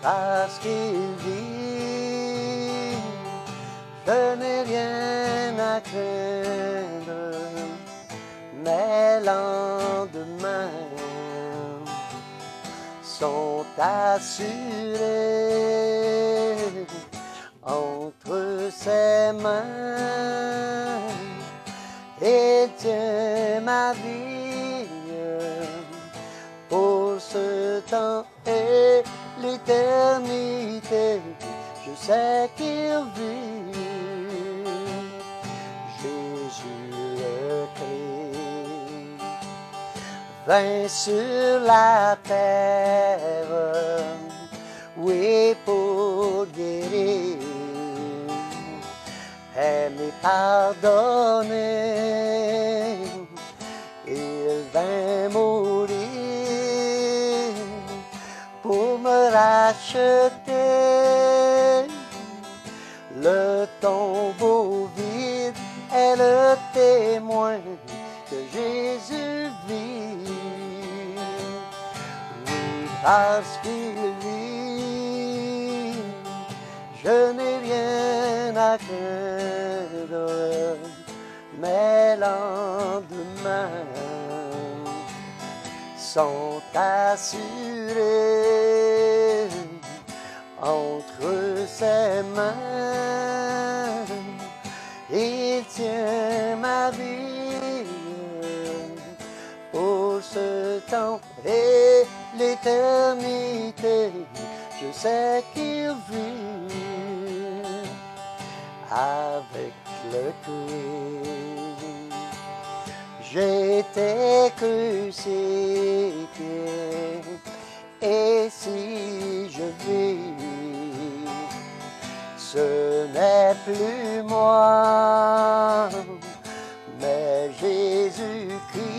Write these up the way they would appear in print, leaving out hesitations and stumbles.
parce qu'il vit, je n'ai rien à craindre, mes lendemains sont assurés entre ses mains. Il tient ma vie pour ce temps et l'éternité. Je sais qu'il vit, Jésus le Christ, vint sur la terre, oui, pour guérir, aimer, pardonner. Il vint mourir pour me racheter. Le tombeau vide est le témoin que Jésus vit. Oui, parce qu'il vit, je n'ai rien à craindre, mes lendemains sont assurés entre ses mains. Il tient ma vie pour ce temps et l'éternité. Je sais qu'il vit avec le Christ. J'ai été crucifié, et si je vis, ce n'est plus moi, mais Jésus-Christ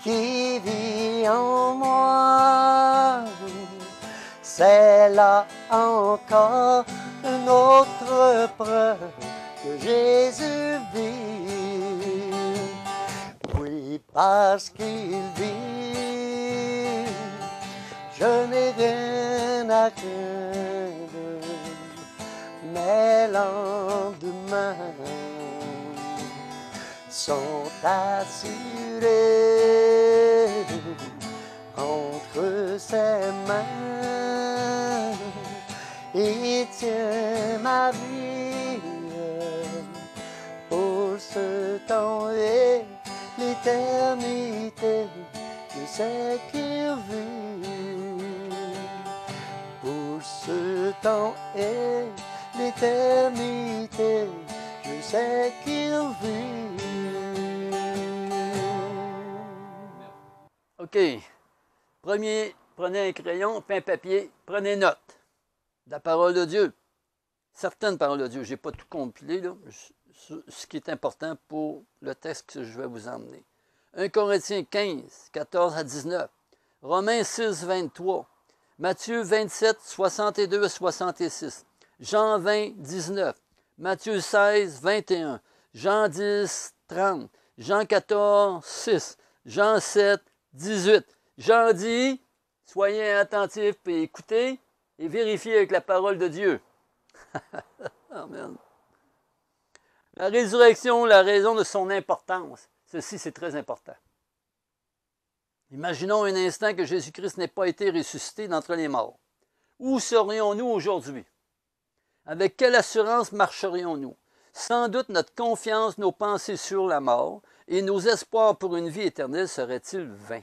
qui vit en moi. C'est là encore une autre preuve que Jésus vit. Oui, parce qu'il vit, je n'ai rien à craindre, mes lendemains sont assurés entre ses mains. Il tient ma vie pour ce temps et l'éternité. Je sais qu'il vit pour ce temps et l'éternité. Je sais qu'il vit. OK. Premier, prenez un crayon, puis un papier, prenez note de la parole de Dieu. Certaines paroles de Dieu. Je n'ai pas tout compilé, là, ce qui est important pour le texte que je vais vous emmener. 1 Corinthiens 15, 14 à 19. Romains 6, 23. Matthieu 27, 62 à 66. Jean 20, 19. Matthieu 16, 21. Jean 10, 30. Jean 14, 6. Jean 7, 18. Jean dit, soyez attentifs et écoutez et vérifiez avec la parole de Dieu. Amen. La résurrection, la raison de son importance. Ceci, c'est très important. Imaginons un instant que Jésus-Christ n'ait pas été ressuscité d'entre les morts. Où serions-nous aujourd'hui? Avec quelle assurance marcherions-nous? Sans doute notre confiance, nos pensées sur la mort et nos espoirs pour une vie éternelle seraient-ils vains?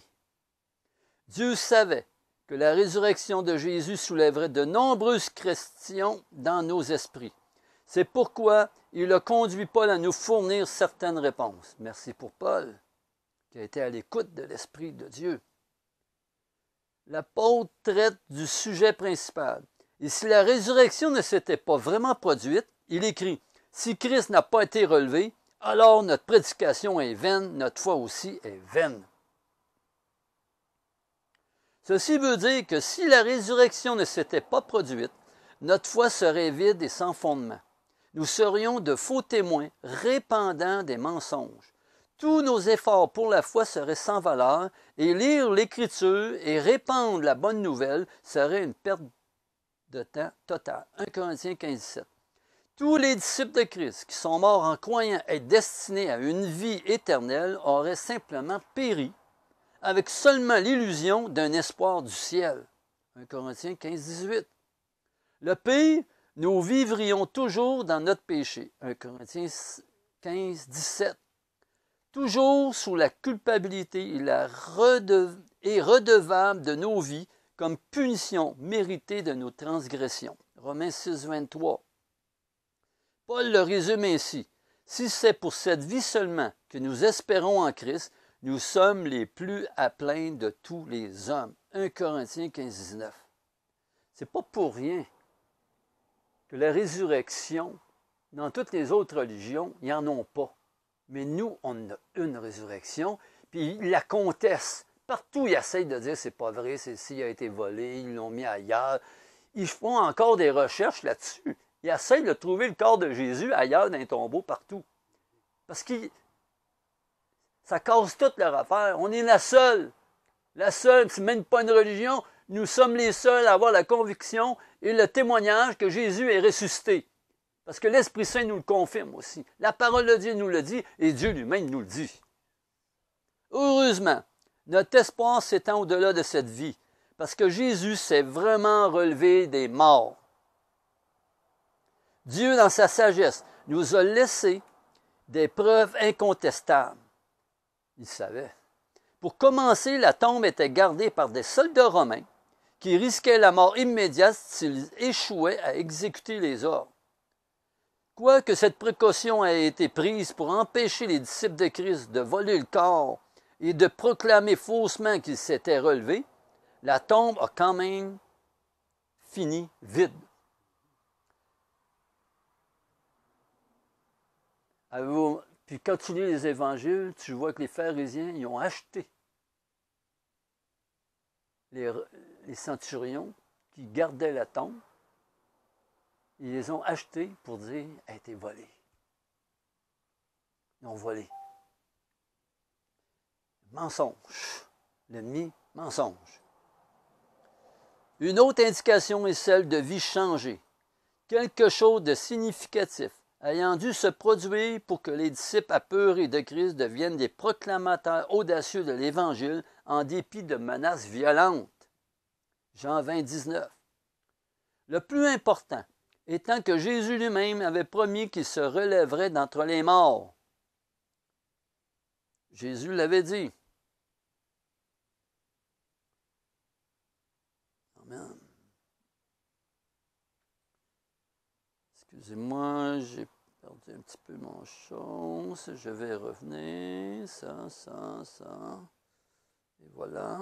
Dieu savait que la résurrection de Jésus soulèverait de nombreuses questions dans nos esprits. C'est pourquoi il a conduit Paul à nous fournir certaines réponses. Merci pour Paul, qui a été à l'écoute de l'Esprit de Dieu. L'apôtre traite du sujet principal. Et si la résurrection ne s'était pas vraiment produite, il écrit, « Si Christ n'a pas été relevé, alors notre prédication est vaine, notre foi aussi est vaine. » Ceci veut dire que si la résurrection ne s'était pas produite, notre foi serait vide et sans fondement. Nous serions de faux témoins répandant des mensonges. tous nos efforts pour la foi seraient sans valeur et lire l'Écriture et répandre la bonne nouvelle serait une perte de temps totale. 1 Corinthiens 15, 17. Tous les disciples de Christ qui sont morts en croyant être destinés à une vie éternelle auraient simplement péri avec seulement l'illusion d'un espoir du ciel. 1 Corinthiens 15, 18. Le pire, nous vivrions toujours dans notre péché. 1 Corinthiens 15, 17. Toujours sous la culpabilité et redevable de nos vies comme punition méritée de nos transgressions. Romains 6, 23. Paul le résume ainsi. Si c'est pour cette vie seulement que nous espérons en Christ, nous sommes les plus à plaindre de tous les hommes. 1 Corinthiens 15, 19. C'est pas pour rien que la résurrection, dans toutes les autres religions, ils n'en ont pas. Mais nous, on a une résurrection, puis ils la contestent. Partout, ils essayent de dire c'est pas vrai, ceci a été volé, ils l'ont mis ailleurs. Ils font encore des recherches là-dessus. Ils essayent de trouver le corps de Jésus ailleurs dans un tombeau, partout. Parce que ça casse toute leur affaire. On est la seule, c'est même pas une religion. Nous sommes les seuls à avoir la conviction et le témoignage que Jésus est ressuscité. Parce que l'Esprit Saint nous le confirme aussi. La parole de Dieu nous le dit et Dieu lui-même nous le dit. Heureusement, notre espoir s'étend au-delà de cette vie, parce que Jésus s'est vraiment relevé des morts. Dieu, dans sa sagesse, nous a laissé des preuves incontestables. Il savait. Pour commencer, la tombe était gardée par des soldats romains qui risquaient la mort immédiate s'ils échouaient à exécuter les ordres. Quoique cette précaution ait été prise pour empêcher les disciples de Christ de voler le corps et de proclamer faussement qu'il s'était relevé, la tombe a quand même fini vide. Puis quand tu lis les évangiles, tu vois que les pharisiens, ils ont acheté les centurions qui gardaient la tombe. Ils les ont achetés pour dire « elle a été volée ». Ils ont volé. Mensonge. L'ennemi, mensonge. Une autre indication est celle de vie changée. Quelque chose de significatif ayant dû se produire pour que les disciples apeurés de Christ deviennent des proclamateurs audacieux de l'Évangile en dépit de menaces violentes. Jean 20, 19. Le plus important étant que Jésus lui-même avait promis qu'il se relèverait d'entre les morts. Jésus l'avait dit. Amen. Excusez-moi, j'ai perdu un petit peu mon chose. Je vais revenir. Ça. Et voilà.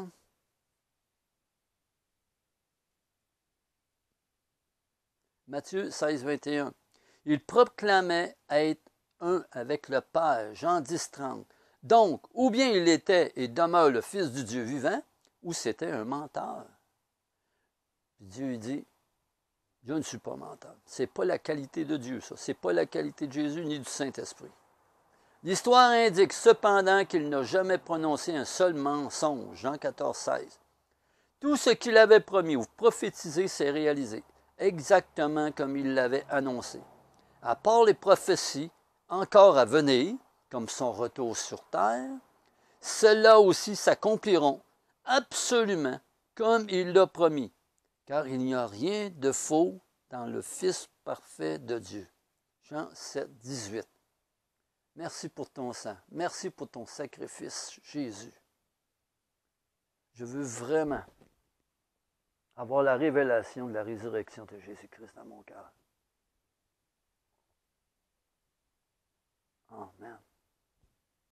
Matthieu 16, 21. Il proclamait être un avec le Père. Jean 10, 30. Donc, ou bien il était et demeure le Fils du Dieu vivant, ou c'était un menteur. Puis Dieu dit, je ne suis pas menteur. Ce n'est pas la qualité de Dieu, ça. Ce n'est pas la qualité de Jésus ni du Saint-Esprit. L'histoire indique cependant qu'il n'a jamais prononcé un seul mensonge. Jean 14, 16. Tout ce qu'il avait promis ou prophétisé s'est réalisé, exactement comme il l'avait annoncé. À part les prophéties encore à venir, comme son retour sur terre, celles-là aussi s'accompliront absolument comme il l'a promis, car il n'y a rien de faux dans le Fils parfait de Dieu. Jean 7, 18. Merci pour ton sang. Merci pour ton sacrifice, Jésus. Je veux vraiment avoir la révélation de la résurrection de Jésus-Christ dans mon cœur. Amen.